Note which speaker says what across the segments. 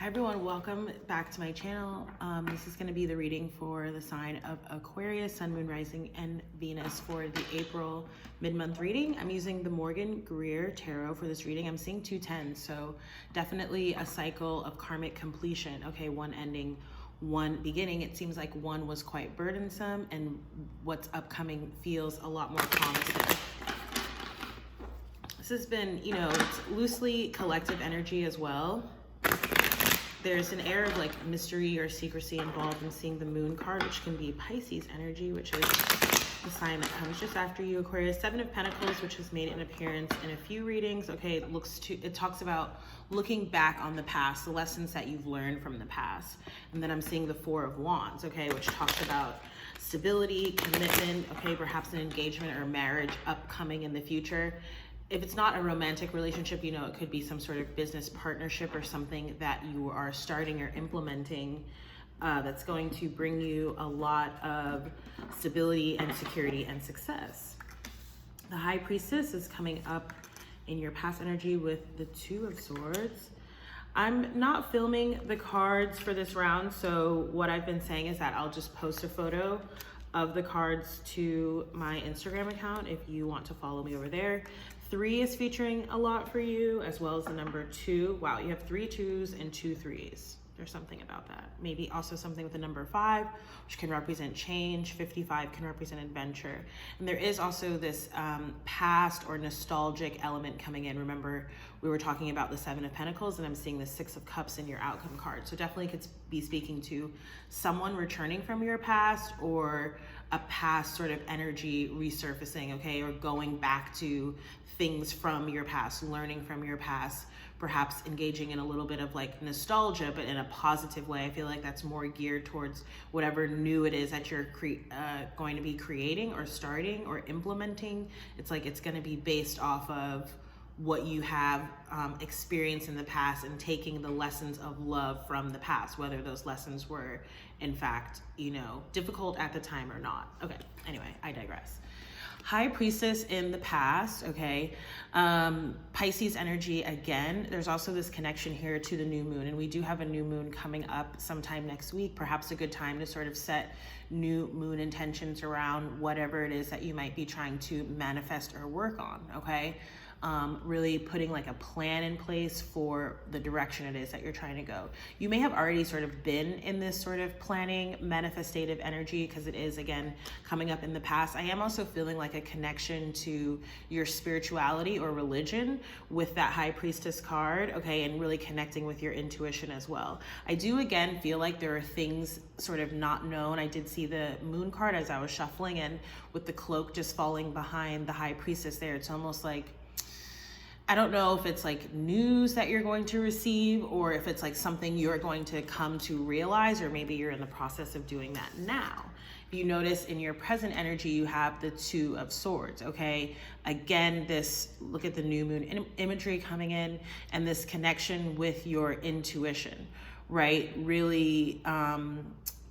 Speaker 1: Hi everyone, welcome back to my channel. This is going to be the reading for the sign of Aquarius, Sun, Moon, Rising, and Venus for the April mid-month reading. I'm using the Greer Tarot for this reading. I'm seeing 210, so definitely a cycle of karmic completion. Okay, one ending, one beginning. It seems like one was quite burdensome, and what's upcoming feels a lot more promising. This has been, it's loosely collective energy as well. There's an air of like mystery or secrecy involved in seeing the moon card, which can be Pisces energy, which is the sign that comes just after you, Aquarius. Seven of Pentacles, which has made an appearance in a few readings. Okay, it talks about looking back on the past, the lessons that you've learned from the past. And then I'm seeing the Four of Wands, okay, which talks about stability, commitment, okay, perhaps an engagement or marriage upcoming in the future. If it's not a romantic relationship, it could be some sort of business partnership or something that you are starting or implementing that's going to bring you a lot of stability and security and success. The High Priestess is coming up in your past energy with the Two of Swords. I'm not filming the cards for this round, so what I've been saying is that I'll just post a photo of the cards to my Instagram account if you want to follow me over there. 3 is featuring a lot for you, as well as the number 2. Wow, you have 3 2s and 2 3s. There's something about that. Maybe also something with the number 5, which can represent change. 55 can represent adventure. And there is also this past or nostalgic element coming in. Remember, we were talking about the 7 of Pentacles, and I'm seeing the 6 of Cups in your outcome card. So definitely could be speaking to someone returning from your past, or a past sort of energy resurfacing, okay? Or going back to things from your past, learning from your past, perhaps engaging in a little bit of like nostalgia, but in a positive way. I feel like that's more geared towards whatever new it is that you're going to be creating or starting or implementing. It's like it's going to be based off of what you have experienced in the past and taking the lessons of love from the past, whether those lessons were in fact, difficult at the time or not. Okay, anyway, I digress. High Priestess in the past, okay. Pisces energy again. There's also this connection here to the new moon, and we do have a new moon coming up sometime next week. Perhaps a good time to sort of set new moon intentions around whatever it is that you might be trying to manifest or work on, okay. Really putting like a plan in place for the direction it is that you're trying to go. You may have already sort of been in this sort of planning, manifestative energy, because it is, again, coming up in the past. I am also feeling like a connection to your spirituality or religion with that High Priestess card, okay, and really connecting with your intuition as well. I do, again, feel like there are things sort of not known. I did see the moon card as I was shuffling, and with the cloak just falling behind the High Priestess there, it's almost like, I don't know if it's like news that you're going to receive, or if it's like something you're going to come to realize, or maybe you're in the process of doing that now. If you notice in your present energy, you have the Two of Swords, okay? Again, look at the new moon imagery coming in, and this connection with your intuition, right? Really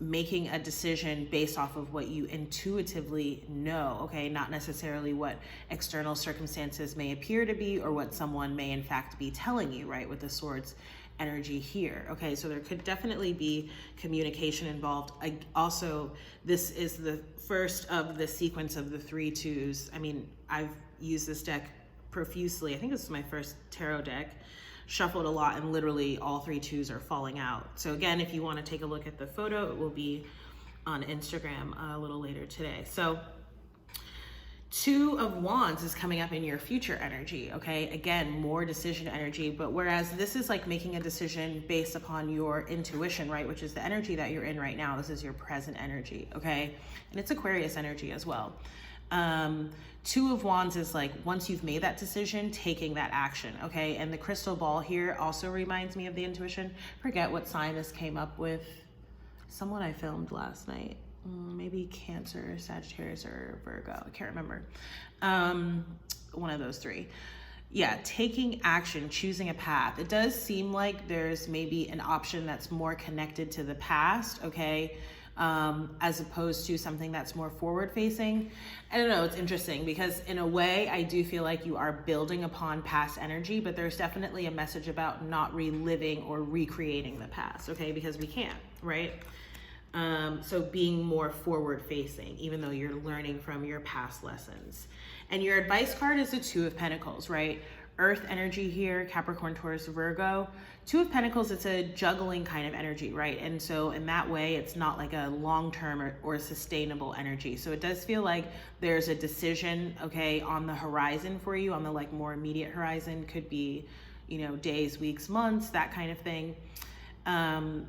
Speaker 1: making a decision based off of what you intuitively know, okay? Not necessarily what external circumstances may appear to be, or what someone may in fact be telling you, right? With the Swords energy here, okay? So there could definitely be communication involved. Also, this is the first of the sequence of the 3 2s. I mean, I've used this deck profusely. I think this is my first tarot deck. Shuffled a lot, and literally all 3 2s are falling out. So again, if you want to take a look at the photo, it will be on Instagram a little later today. So 2 of Wands is coming up in your future energy, okay? Again, more decision energy, but whereas this is like making a decision based upon your intuition, right? Which is the energy that you're in right now. This is your present energy, okay? And it's Aquarius energy as well. 2 of Wands is like, once you've made that decision, taking that action, okay? And the crystal ball here also reminds me of the intuition. Forget what sign this came up with. Someone I filmed last night. Maybe Cancer, Sagittarius, or Virgo. I can't remember. One of those 3. Yeah, taking action, choosing a path. It does seem like there's maybe an option that's more connected to the past, okay? as opposed to something that's more forward facing. I don't know, it's interesting because in a way I do feel like you are building upon past energy, but there's definitely a message about not reliving or recreating the past, okay? Because we can't, right? So being more forward facing, even though you're learning from your past lessons. And your advice card is the Two of Pentacles, right? Earth energy here, Capricorn, Taurus, Virgo. Two of Pentacles, it's a juggling kind of energy, right? And so in that way, it's not like a long-term or sustainable energy. So it does feel like there's a decision, okay, on the horizon for you, on the like more immediate horizon. Could be, you know, days, weeks, months, that kind of thing. And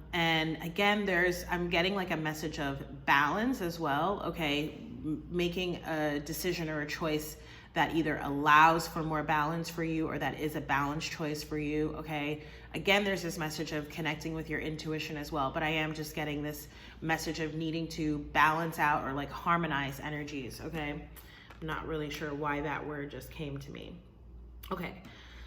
Speaker 1: again, I'm getting like a message of balance as well, okay? Making a decision or a choice that either allows for more balance for you or that is a balanced choice for you, okay? Again, there's this message of connecting with your intuition as well, but I am just getting this message of needing to balance out or like harmonize energies, okay? I'm not really sure why that word just came to me. Okay,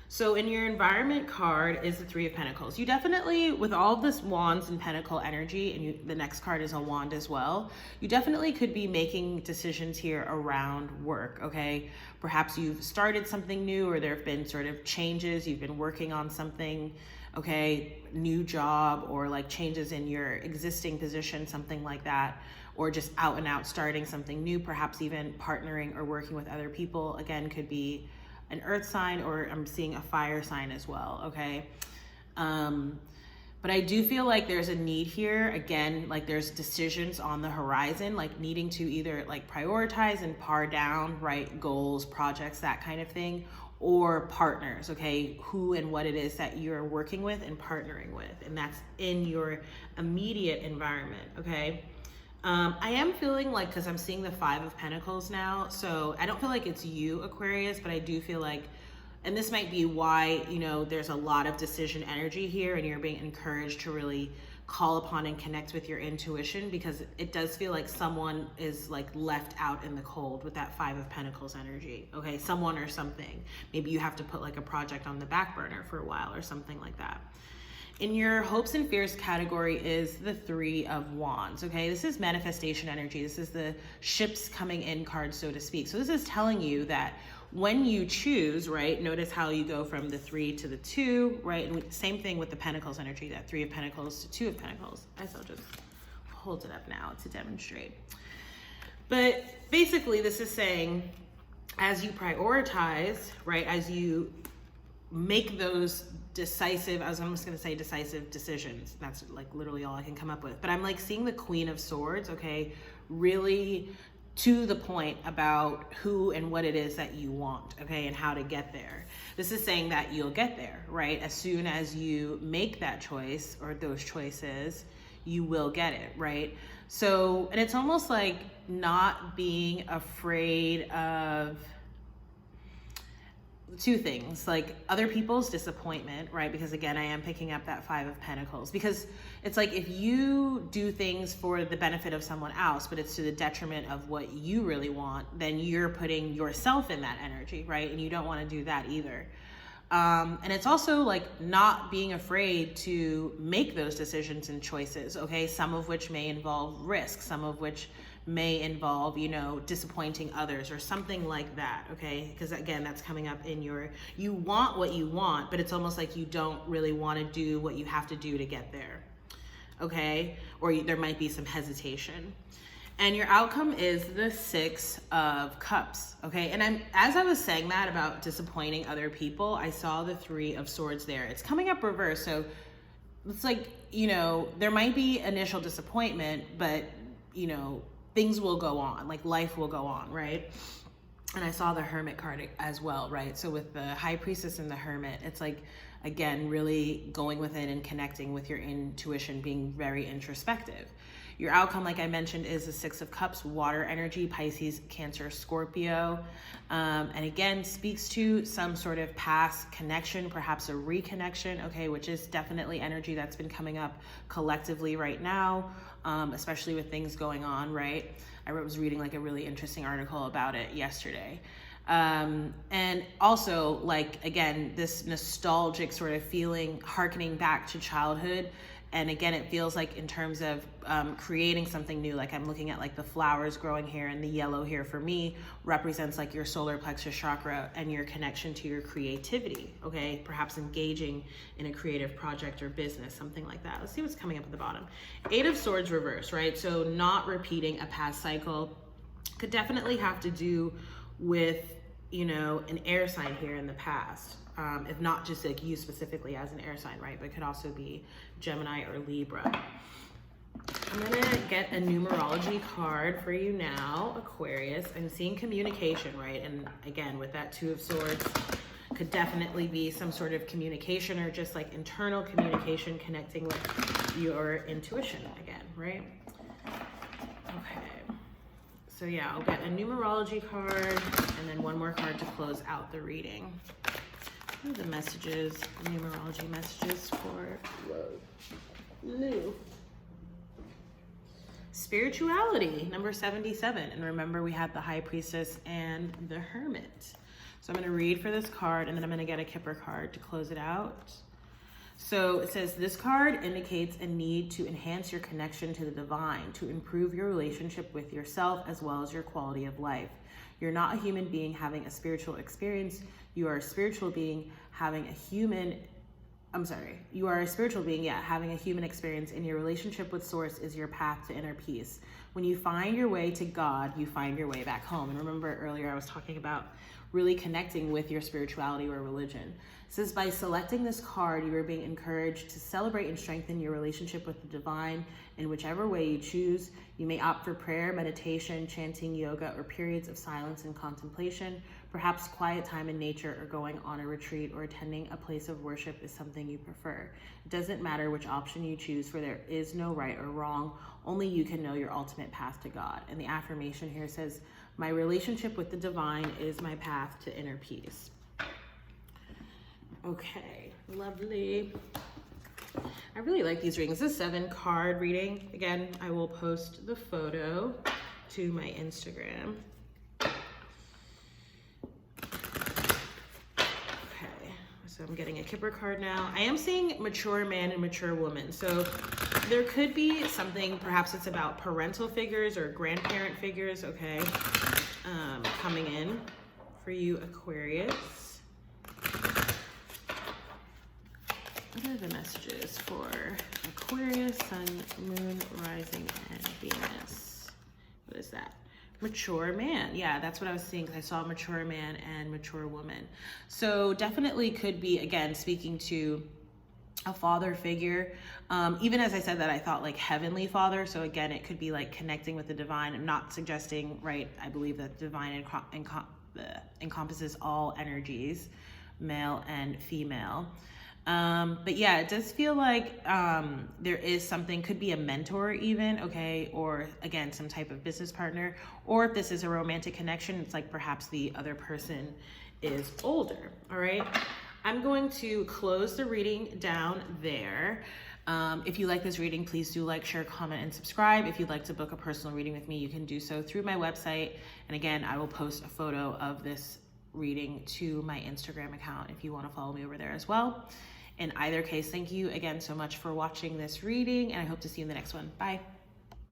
Speaker 1: so in your environment card is the Three of Pentacles. You definitely, with all this wands and pentacle energy, and the next card is a wand as well, you definitely could be making decisions here around work, okay? Perhaps you've started something new, or there have been sort of changes, you've been working on something, okay, new job, or like changes in your existing position, something like that, or just out and out starting something new, perhaps even partnering or working with other people. Again, could be an earth sign, or I'm seeing a fire sign as well, okay? But I do feel like there's a need here, again, like there's decisions on the horizon, like needing to either like prioritize and par down, right, goals, projects, that kind of thing, or partners, okay, who and what it is that you're working with and partnering with, and that's in your immediate environment, okay? I am feeling like, because I'm seeing the Five of Pentacles now, so I don't feel like it's you, Aquarius, but I do feel like, and this might be why, you know, there's a lot of decision energy here and you're being encouraged to really call upon and connect with your intuition, because it does feel like someone is like left out in the cold with that Five of Pentacles energy, okay? Someone or something. Maybe you have to put like a project on the back burner for a while or something like that. In your hopes and fears category is the Three of Wands, okay? This is manifestation energy. This is the ships coming in card, so to speak. So this is telling you that when you choose, right, notice how you go from the 3 to the 2, right? And same thing with the Pentacles energy, that 3 of Pentacles to 2 of Pentacles. I guess I'll just hold it up now to demonstrate. But basically this is saying, as you prioritize, right, as you make those decisive, I was almost going to say decisive decisions. That's like literally all I can come up with. But I'm like seeing the Queen of Swords, okay, really to the point about who and what it is that you want, okay, and how to get there. This is saying that you'll get there, right? As soon as you make that choice or those choices, you will get it, right? So, and it's almost like not being afraid of two things, like other people's disappointment, right? Because again, I am picking up that Five of Pentacles, because it's like if you do things for the benefit of someone else, but it's to the detriment of what you really want, then you're putting yourself in that energy, right? And you don't want to do that either. And it's also like not being afraid to make those decisions and choices, okay? Some of which may involve risk, some of which may involve, you know, disappointing others or something like that, okay? Because again, that's coming up in your, you want what you want, but it's almost like you don't really want to do what you have to do to get there, okay? Or there might be some hesitation. And your outcome is the Six of Cups, okay? And as I was saying that about disappointing other people, I saw the Three of Swords there. It's coming up reverse, so it's like, you know, there might be initial disappointment, but, you know, things will go on, like life will go on, right? And I saw the Hermit card as well, right? So with the High Priestess and the Hermit, it's like, again, really going within and connecting with your intuition, being very introspective. Your outcome, like I mentioned, is the Six of Cups, water energy, Pisces, Cancer, Scorpio. And again, speaks to some sort of past connection, perhaps a reconnection, okay, which is definitely energy that's been coming up collectively right now, especially with things going on, right? I was reading like a really interesting article about it yesterday. And also, like, again, this nostalgic sort of feeling, harkening back to childhood, And again, it feels like in terms of creating something new, like I'm looking at like the flowers growing here, and the yellow here for me represents like your solar plexus chakra and your connection to your creativity, okay? Perhaps engaging in a creative project or business, something like that. Let's see what's coming up at the bottom. 8 of Swords reverse, right? So not repeating a past cycle. Could definitely have to do with, you know, an air sign here in the past. If not just like you specifically as an air sign, right? But it could also be Gemini or Libra. I'm gonna get a numerology card for you now, Aquarius. I'm seeing communication, right? And again, with that 2 of Swords, could definitely be some sort of communication or just like internal communication connecting with your intuition again, right? Okay. So yeah, I'll get a numerology card and then one more card to close out the reading. What are the messages, numerology messages for new? Spirituality, number 77. And remember, we had the High Priestess and the Hermit. So I'm going to read for this card, and then I'm going to get a Kipper card to close it out. So it says, this card indicates a need to enhance your connection to the divine, to improve your relationship with yourself as well as your quality of life. You're not a human being having a spiritual experience. You are a spiritual being having a human, you are a spiritual being, having a human experience, and your relationship with Source is your path to inner peace. When you find your way to God, you find your way back home. And remember earlier I was talking about really connecting with your spirituality or religion. It says, by selecting this card, you are being encouraged to celebrate and strengthen your relationship with the divine in whichever way you choose. You may opt for prayer, meditation, chanting, yoga, or periods of silence and contemplation. Perhaps quiet time in nature or going on a retreat or attending a place of worship is something you prefer. It doesn't matter which option you choose, for there is no right or wrong. Only you can know your ultimate path to God. And the affirmation here says, my relationship with the divine is my path to inner peace. Okay, lovely. I really like these readings. This is a 7-card reading. Again, I will post the photo to my Instagram. Okay, so I'm getting a Kipper card now. I am seeing mature man and mature woman. So there could be something, perhaps it's about parental figures or grandparent figures, okay, coming in for you, Aquarius. What are the messages for Aquarius, Sun, Moon, Rising, and Venus? What is that? Mature man. Yeah, that's what I was seeing, because I saw mature man and mature woman. So definitely could be, again, speaking to a father figure. Even as I said that, I thought like heavenly father. So again, it could be like connecting with the divine. I'm not suggesting, right? I believe that divine encompasses all energies, male and female. But yeah, it does feel like there is something, could be a mentor even, okay, or again, some type of business partner, or if this is a romantic connection, it's like perhaps the other person is older, all right? I'm going to close the reading down there. If you like this reading, please do like, share, comment, and subscribe. If you'd like to book a personal reading with me, you can do so through my website. And again, I will post a photo of this reading to my Instagram account if you want to follow me over there as well. In either case, thank you again so much for watching this reading, and I hope to see you in the next one. Bye.